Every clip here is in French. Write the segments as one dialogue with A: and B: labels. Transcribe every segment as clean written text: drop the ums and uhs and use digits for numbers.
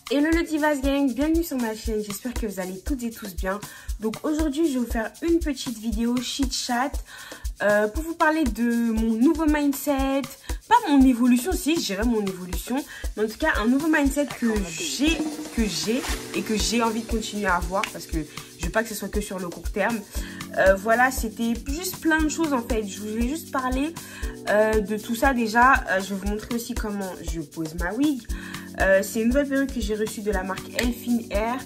A: Hello le Divas Gang, bienvenue sur ma chaîne, j'espère que vous allez toutes et tous bien. Donc aujourd'hui je vais vous faire une petite vidéo chit chat pour vous parler de mon nouveau mindset. Pas mon évolution, si je dirais mon évolution, mais en tout cas un nouveau mindset que j'ai et que j'ai envie de continuer à avoir parce que je veux pas que ce soit que sur le court terme. Voilà, c'était juste plein de choses en fait. Je voulais juste parler de tout ça déjà. Je vais vous montrer aussi comment je pose ma wig. C'est une nouvelle perruque que j'ai reçue de la marque Elfin Hair.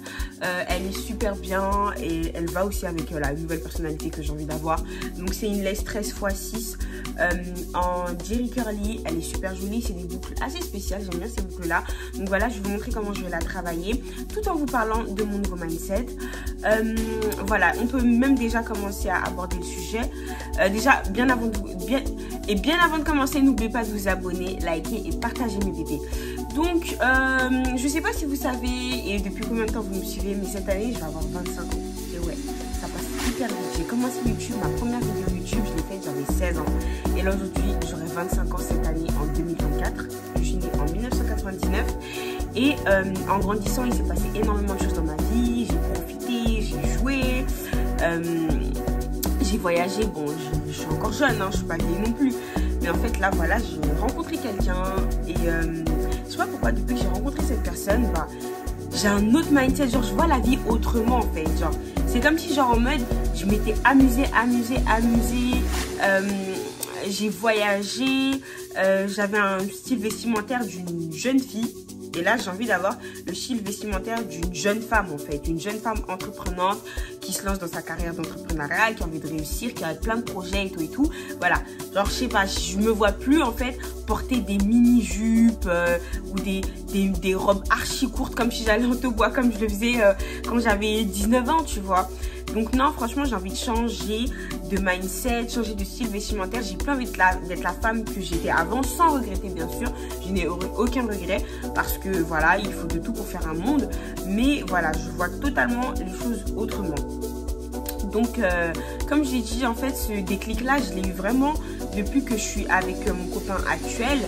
A: Elle est super bien et elle va aussi avec la nouvelle personnalité que j'ai envie d'avoir. Donc c'est une lace 13x6 en Jerry Curly. Elle est super jolie, c'est des boucles assez spéciales, j'aime bien ces boucles là. Donc voilà, je vais vous montrer comment je vais la travailler tout en vous parlant de mon nouveau mindset. Voilà, on peut même déjà commencer à aborder le sujet. Déjà, bien avant de commencer, n'oubliez pas de vous abonner, liker et partager mes bébés. Donc, je sais pas si vous savez et depuis combien de temps vous me suivez, mais cette année, je vais avoir 25 ans. Et ouais, ça passe hyper vite. J'ai commencé YouTube, ma première vidéo YouTube, je l'ai faite, j'avais 16 ans. Et là, aujourd'hui, j'aurai 25 ans cette année, en 2024. Je suis née en 1999. Et en grandissant, il s'est passé énormément de choses dans ma vie. J'ai profité, j'ai joué, j'ai voyagé. Bon, je suis encore jeune, hein, je suis pas vieille non plus. Mais en fait, là, voilà, j'ai rencontré quelqu'un et je sais pas pourquoi, depuis que j'ai rencontré cette personne, bah, j'ai un autre mindset, genre, je vois la vie autrement, en fait, genre, c'est comme si, genre, en mode, je m'étais amusée, j'ai voyagé, j'avais un style vestimentaire d'une jeune fille. Et là, j'ai envie d'avoir le style vestimentaire d'une jeune femme, en fait. Une jeune femme entreprenante qui se lance dans sa carrière d'entrepreneuriat, qui a envie de réussir, qui a plein de projets et tout. Voilà. Genre, je sais pas, je me vois plus, en fait, porter des mini-jupes ou des robes archi courtes comme si j'allais en tobois, comme je le faisais quand j'avais 19 ans, tu vois. Donc non, franchement, j'ai envie de changer de mindset, changer de style vestimentaire. J'ai plus envie d'être la femme que j'étais avant, sans regretter, bien sûr. Je n'ai aucun regret parce que, voilà, il faut de tout pour faire un monde. Mais voilà, je vois totalement les choses autrement. Donc, comme j'ai dit, en fait, ce déclic-là, je l'ai eu vraiment depuis que je suis avec mon copain actuel.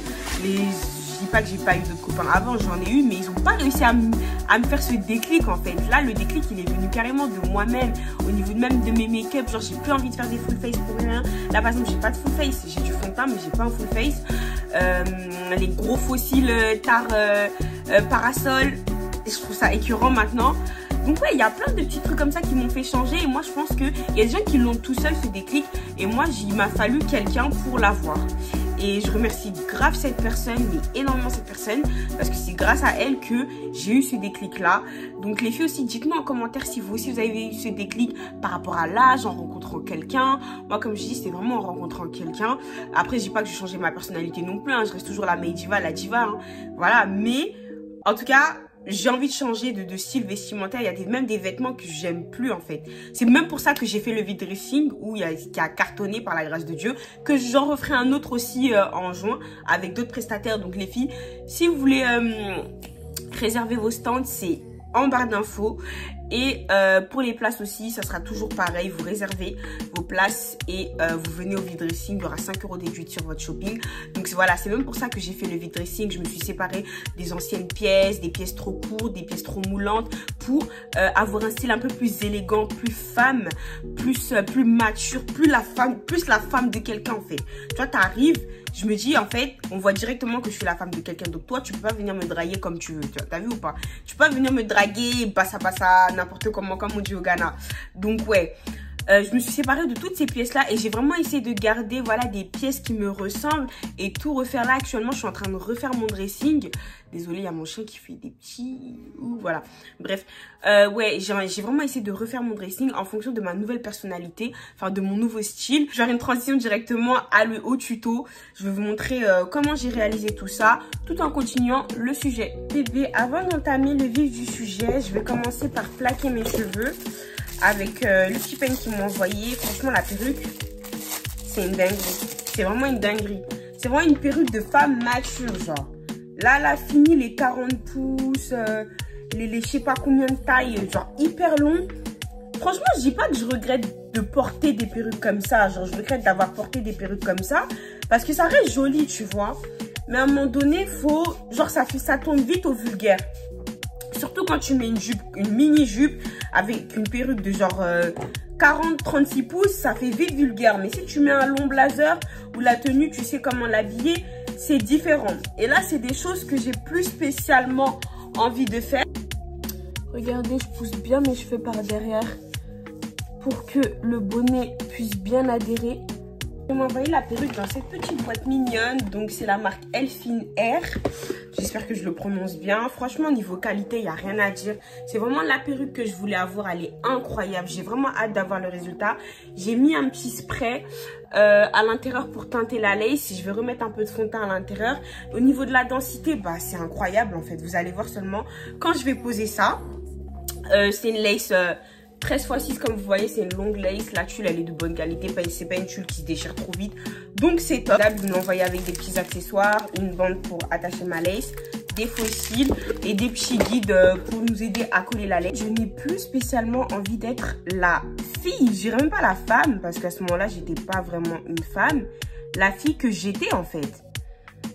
A: Je dis pas que j'ai pas eu d'autres copains avant, j'en ai eu, mais ils ont pas réussi à me faire ce déclic en fait. Là, le déclic, il est venu carrément de moi-même, au niveau même de mes make-up. Genre, j'ai plus envie de faire des full face pour rien. Là, par exemple, j'ai pas de full face, j'ai du fond de teint, mais j'ai pas un full face. Les gros fossiles parasol, je trouve ça écœurant maintenant. Donc ouais, il y a plein de petits trucs comme ça qui m'ont fait changer. Et moi, je pense qu'il y a des gens qui l'ont tout seul, ce déclic. Et moi, il m'a fallu quelqu'un pour l'avoir. Et je remercie grave cette personne, mais énormément cette personne, parce que c'est grâce à elle que j'ai eu ce déclic-là. Donc les filles aussi, dites-moi en commentaire si vous aussi vous avez eu ce déclic par rapport à l'âge, en rencontrant quelqu'un. Moi, comme je dis, c'était vraiment en rencontrant quelqu'un. Après, je dis pas que j'ai changé ma personnalité non plus, hein. Je reste toujours la diva, hein. Voilà, mais en tout cas, j'ai envie de changer de style vestimentaire. Il y a même des vêtements que j'aime plus en fait. C'est même pour ça que j'ai fait le vide dressing qui a cartonné par la grâce de Dieu. Que j'en referai un autre aussi en juin avec d'autres prestataires. Donc les filles, si vous voulez réserver vos stands, c'est en barre d'infos. Et pour les places aussi, ça sera toujours pareil. Vous réservez vos places et vous venez au vide dressing. Il y aura 5 € déduits sur votre shopping. Donc voilà, c'est même pour ça que j'ai fait le vide dressing. Je me suis séparée des anciennes pièces, des pièces trop courtes, des pièces trop moulantes pour avoir un style un peu plus élégant, plus femme, plus mature, plus la femme de quelqu'un en fait. Tu vois, t'arrives, je me dis en fait, on voit directement que je suis la femme de quelqu'un. Donc toi, tu peux pas venir me draguer comme tu veux. T'as vu ou pas? Tu peux pas venir me draguer, bassa, n'importe comment, comme on dit au Ghana. Donc ouais, je me suis séparée de toutes ces pièces-là et j'ai vraiment essayé de garder, voilà, des pièces qui me ressemblent et tout refaire là. Actuellement, je suis en train de refaire mon dressing. Désolée, il y a mon chien qui fait des petits... Voilà, bref. Ouais, j'ai vraiment essayé de refaire mon dressing en fonction de ma nouvelle personnalité, enfin de mon nouveau style. Je vais faire une transition directement au tuto. Je vais vous montrer comment j'ai réalisé tout ça, tout en continuant le sujet. Bébé, avant d'entamer le vif du sujet, je vais commencer par plaquer mes cheveux avec le petit peigne qu'ils m'ont envoyé. Franchement, la perruque, c'est une dinguerie. C'est vraiment une dinguerie. C'est vraiment une perruque de femme mature, genre. Là, elle a fini les 40 pouces, les je sais pas combien de taille, genre hyper long. Franchement, je dis pas que je regrette de porter des perruques comme ça. Genre, je regrette d'avoir porté des perruques comme ça. Parce que ça reste joli, tu vois. Mais à un moment donné, faut... Genre, ça tombe vite au vulgaire. surtout quand tu mets une jupe, une mini-jupe avec une perruque de genre 40-36 pouces, ça fait vite vulgaire. Mais si tu mets un long blazer ou la tenue, tu sais comment l'habiller, c'est différent. Et là, c'est des choses que j'ai plus spécialement envie de faire. Regardez, je pousse bien mes cheveux par derrière pour que le bonnet puisse bien adhérer. Je vais m'envoyer la perruque dans cette petite boîte mignonne. Donc, c'est la marque Elfin Air. J'espère que je le prononce bien. Franchement, niveau qualité, il n'y a rien à dire. C'est vraiment la perruque que je voulais avoir. Elle est incroyable. J'ai vraiment hâte d'avoir le résultat. J'ai mis un petit spray à l'intérieur pour teinter la lace. Je vais remettre un peu de fond de teint à l'intérieur. Au niveau de la densité, bah, c'est incroyable en fait. Vous allez voir seulement quand je vais poser ça. C'est une lace 13x6 comme vous voyez, c'est une longue lace. La tulle elle est de bonne qualité, c'est pas une tulle qui se déchire trop vite. Donc c'est top. Là, vous m'envoyez avec des petits accessoires, une bande pour attacher ma lace, des fossiles et des petits guides pour nous aider à coller la lace. Je n'ai plus spécialement envie d'être la fille, je dirais même pas la femme, parce qu'à ce moment-là, j'étais pas vraiment une femme. La fille que j'étais en fait.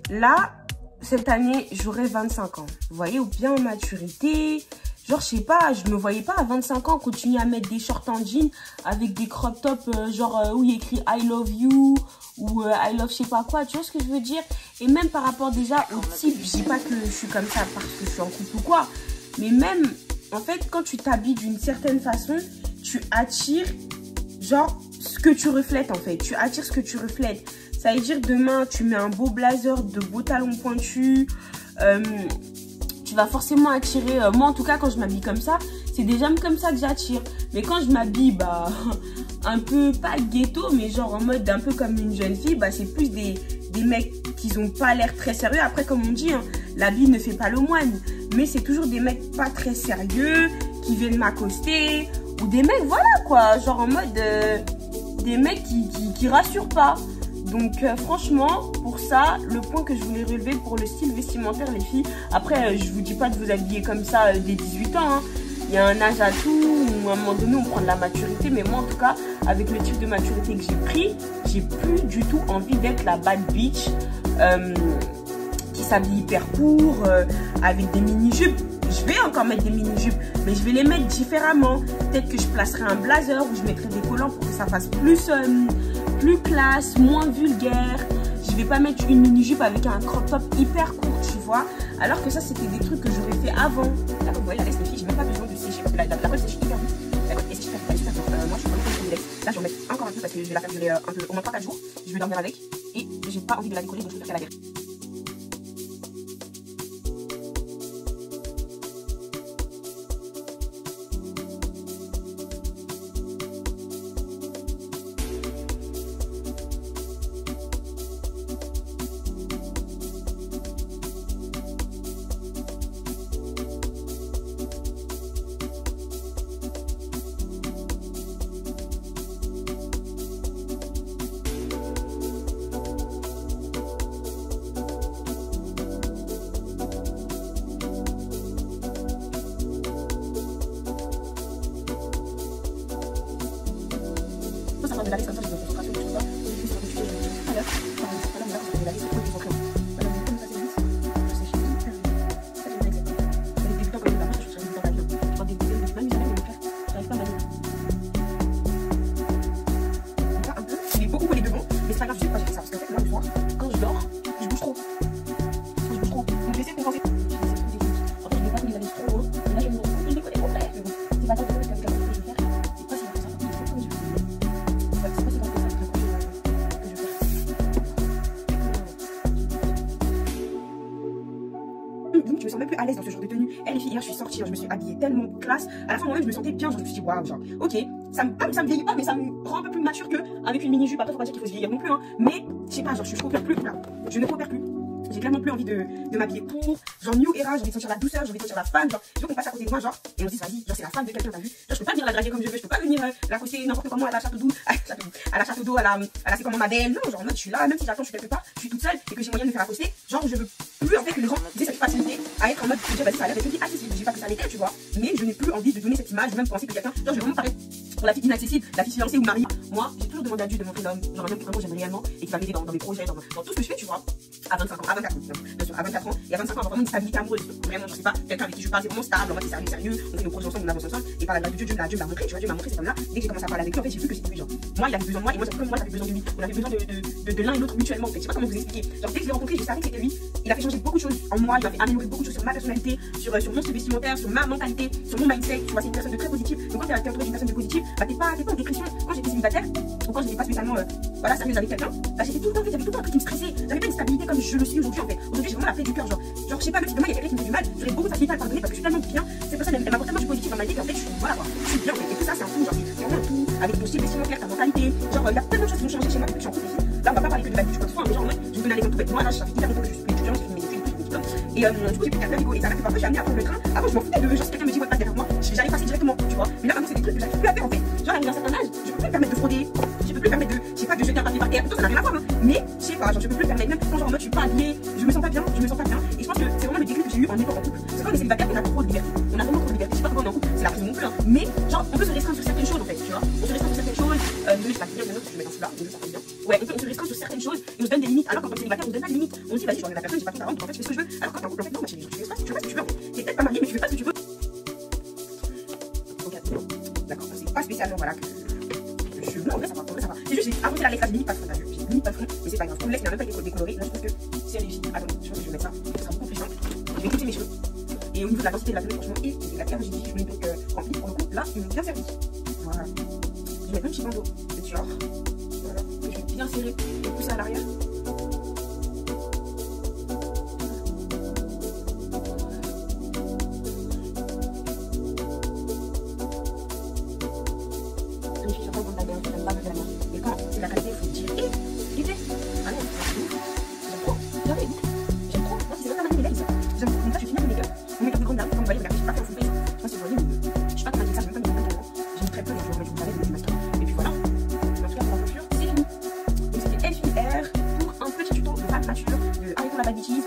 A: Là, cette année, j'aurai 25 ans. Vous voyez, ou bien en maturité. Genre, je sais pas, je me voyais pas à 25 ans continuer à mettre des shorts en jean avec des crop tops, où il y a écrit I love you ou I love je sais pas quoi, tu vois ce que je veux dire? Et même par rapport déjà au type, je dis pas que je suis comme ça parce que je suis en couple ou quoi, mais même, en fait, quand tu t'habilles d'une certaine façon, tu attires, genre, ce que tu reflètes en fait, tu attires ce que tu reflètes. Ça veut dire demain, tu mets un beau blazer, de beaux talons pointus, tu vas forcément attirer, moi en tout cas quand je m'habille comme ça, c'est déjà comme ça que j'attire. Mais quand je m'habille, bah, un peu, pas ghetto, mais genre en mode un peu comme une jeune fille, bah c'est plus des mecs qui n'ont pas l'air très sérieux. Après comme on dit, hein, l'habit ne fait pas le moine. Mais c'est toujours des mecs pas très sérieux, qui viennent m'accoster, ou des mecs, voilà quoi, genre en mode, des mecs qui rassurent pas. Donc franchement, pour ça, le point que je voulais relever pour le style vestimentaire, les filles. Après, je vous dis pas de vous habiller comme ça dès 18 ans. Hein. Il y a un âge à tout, où à un moment donné, on prend de la maturité. Mais moi, en tout cas, avec le type de maturité que j'ai pris, j'ai plus du tout envie d'être la bad bitch qui s'habille hyper court, avec des mini-jupes. Je vais encore mettre des mini-jupes, mais je vais les mettre différemment. Peut-être que je placerai un blazer ou je mettrai des collants pour que ça fasse plus classe, moins vulgaire. Je vais pas mettre une mini-jupe avec un crop top hyper court, tu vois. Alors que ça, c'était des trucs que j'aurais fait avant. Là, vous voyez, la laisse, les filles, j'ai même pas besoin de sécher. La colle sèche hyper vite. La colle est super vite. Moi, je suis vraiment de laisse. Là, je vais en mettre encore un peu parce que je vais la faire durer un peu, au moins 3-4 jours. Je vais dormir avec. Et j'ai pas envie de la décoller, donc je préfère la garder. De la laisse comme ça, je vais concentrer sur ça. À l'heure, de la laisse, il faut qu'ils vont créer. Voilà, comme ça, c'est vite. Je sais, je suis hyper vite. Ça, c'est bien exact. Avec des débutants comme ça, je suis débutant d'avion. Je prends des dizaines de semaines, mais le faire. J'arrive pas à m'aller. Pas un peu, il est beaucoup collé devant, mais c'est pas grave, je sais pas, j'ai fait ça. Parce qu'en fait, là, le soir, quand je dors, je bouge trop. Je bouge trop. Donc, j'essaie de compenser. En fait, je vais pas coller la laisse trop haut. Et là, je me rends compte que je les connais complète. Mais bon, c'est pas grave, comme ça, je vais faire. C'est pas si bien que ça. Je me sens même plus à l'aise dans ce genre de tenue. Elle, les filles, hier, je suis sortie, je me suis habillée tellement classe. À la fin, moi-même, je me sentais bien. Je me suis dit, waouh, genre, ok, ça me vieillit pas, mais ça me rend un peu plus mature qu'avec une mini-jupe. Après, faut pas dire qu'il faut se vieillir non plus, hein. Mais, je sais pas, genre, je coopère plus, là. Je ne coopère plus. J'ai clairement plus envie de m'habiller court. Genre, new era, j'ai envie de sentir la douceur, j'ai envie de sentir la femme. Genre, je veux qu'on passe à côté de moi, genre, et on se dise, vas-y, genre, c'est la femme de quelqu'un, t'as vu? Genre, je peux pas venir la draguer comme je veux, je peux pas venir l'accoster n'importe comment à la château d'eau, à la château d'eau, à la c'est comment madame. Non, genre, en mode, je suis là, même si j'attends, je suis quelque part, je suis toute seule et que j'ai moyen de me faire accoster. Genre, je veux plus, en fait, que les gens aient cette facilité à être en mode, je dis, vas-y, ça a l'air d'être une vie accessible. Je dis pas que ça l'était, tu vois, mais je n'ai plus envie de donner cette image, de même penser que quelqu'un, genre, je vais vraiment paraître pour la fille inaccessible, la fille fiancée ou mariée. Moi, j'ai toujours demandé à Dieu de montrer l'homme, genre un homme que vraiment j'aime réellement et qui va m'aider dans mes projets, dans tout ce que je fais, tu vois. À 25 ans, à 24 ans, bien sûr, à 24 ans, et à 25 ans, avoir vraiment une stabilité amoureuse. Vraiment, je sais pas, quelqu'un avec qui je parle, c'est vraiment stable, en mode c'est sérieux, on fait nos projets ensemble, on avance ensemble, et par la grâce de Dieu, Dieu me l'a montré, tu vois, Dieu m'a montré cet homme-là. Dès que j'ai commencé à parler avec lui, en fait, j'ai vu que c'était lui, genre. Moi, il avait besoin de moi, et moi, comme moi, j'avais besoin de lui. On avait besoin de l'un et l'autre mutuellement, en fait. Je sais pas comment vous expliquer. Genre, dès que je l'ai rencontré, je savais que c'était lui. Il a fait changer beaucoup de choses en moi, il a fait améliorer beaucoup de choses sur ma personnalité, sur mon style vestimentaire, sur ma mentalité, sur mon mindset. Tu vois, c'est une personne de très positive. Donc, quand t'es entouré d'une personne de positive, bah, t'es pas en dépression. Quand j'étais célibataire, ou quand j'étais pas spécialement, voilà, sérieuse avec quelqu'un, bah, j'étais tout le temps, en fait, j'avais tout le temps un truc qui me stressait. J'avais pas une stabilité comme je le suis aujourd'hui, en fait. Aujourd'hui, j'ai vraiment la paix du cœur, genre, je sais pas, même si demain il y a quelqu'un qui me fait du mal, j'aurais beaucoup de facilité à le pardonner parce que je suis tellement bien. Cette personne, elle m'apporte tellement du positif dans ma vie qu'en fait, voilà, quoi. Je suis bien, en fait. Et tout ça, c'est un tout, genre, c'est vraiment un tout, avec ton style vestimentaire, ta mentalité. Genre, il y a tellement de choses qui ont changé chez moi depuis que je suis en couple ici. Là, on va pas parler que de la vie du quoi que ce soit, mais genre, en mode, je vous donne un exemple tout bête. Moi, là, ça fait hyper longtemps que je suis étudiante, je fais mes études, tout. Et du coup, j'ai pris un frigo et ça m'a fait parfois, j'ai amené à prendre le train. Avant, je m'en foutais de genre, si quelqu'un me dit, ouais, passe derrière moi, j'allais passer directement, tu vois. Mais là, maintenant, c'est des trucs que j'arrive plus à faire, en fait. Genre, arrivé à un certain âge, je peux plus me permettre de frauder, je peux plus me permettre de, je sais pas, de jeter un papier par terre, tout ça n'a rien à voir, hein. Mais, je sais pas, genre, je peux plus me permettre, même quand genre, en mode, je suis pas habillée, je me sens pas bien. Et je pense que c'est vraiment le déclic que j'ai eu en étant en couple. C'est quand on est célibataire, on a trop de liberté. On a vraiment trop de liberté. Je sais pas comment on est en couple, c'est la prison non plus, hein. Mais, genre, on peut se restreindre sur certaines choses, en fait, tu vois. On se restreint sur certaines choses, je sais pas, bien, maintenant, je vais mettre un là, ça fait bien. Ouais, on se restreint sur certaines choses et on se donne des limites. Alors qu'en tant que célibataire, on se donne pas de limites. On se dit, vas-y, je regarde la personne, j'ai pas trop d'argent, donc en fait, je fais ce que je veux. Alors quand t'es en couple, en fait, non, ma chérie, tu fais pas ce que tu veux, en fait. T'es peut-être pas marié, mais tu fais pas ce que tu veux. Ok, d'accord, c'est pas spécialement, voilà, que je. Non, en vrai, ça va, C'est juste, j'ai inventé la lettre, limite pas de front, j'ai limite pas de front, mais c'est pas grave. Comme le laisse, il n'a même pas été décoloré. Là, je trouve que c'est réussi. Attends, je pense que je vais mettre ça, ça sera beaucoup plus simple. Je vais couper mes cheveux. Et au niveau de la densité de la tenue, franchement, et de la terre, j'ai dit, je voulais donc remplir pour le coup. Là, ils m'ont bien servi. Voilà. Je vais mettre un petit bandeau de Dior. Voilà. Et je vais bien serrer et pousser à l'arrière. Et quand c'est la qualité, il faut dire, hé, ah non, j'aime trop, j'aime trop, moi c'est pas ma make-up, j'aime trop, donc là je finis mon make-up de grande dame, comme vous voyez, regardez, je suis pas fait en full face, je sais pas si vous voyez, mais je suis pas comme ça, j'ai même pas mis mon make-up, j'aime très peu les jours, mais je vous avais des masques, et puis voilà, en tout cas pour la coiffure, c'est fini. Donc c'était LFR pour un petit tuto de femme mature, de arrêtons la bad bitches.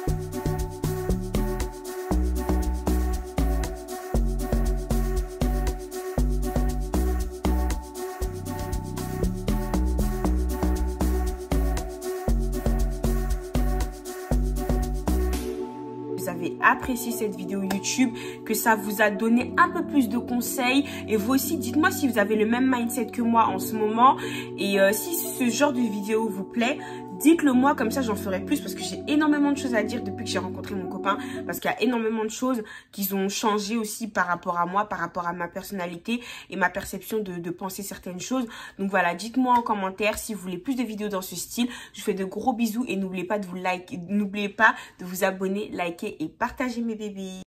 A: Vous avez apprécié cette vidéo YouTube, que ça vous a donné un peu plus de conseils. Et vous aussi, dites-moi si vous avez le même mindset que moi en ce moment. Et si ce genre de vidéo vous plaît, dites-le moi, comme ça j'en ferai plus parce que j'ai énormément de choses à dire depuis que j'ai rencontré mon copain, parce qu'il y a énormément de choses qui ont changé aussi par rapport à moi, par rapport à ma personnalité et ma perception de penser certaines choses. Donc voilà, dites-moi en commentaire si vous voulez plus de vidéos dans ce style. Je vous fais de gros bisous et n'oubliez pas de vous abonner, liker et partager mes bébés.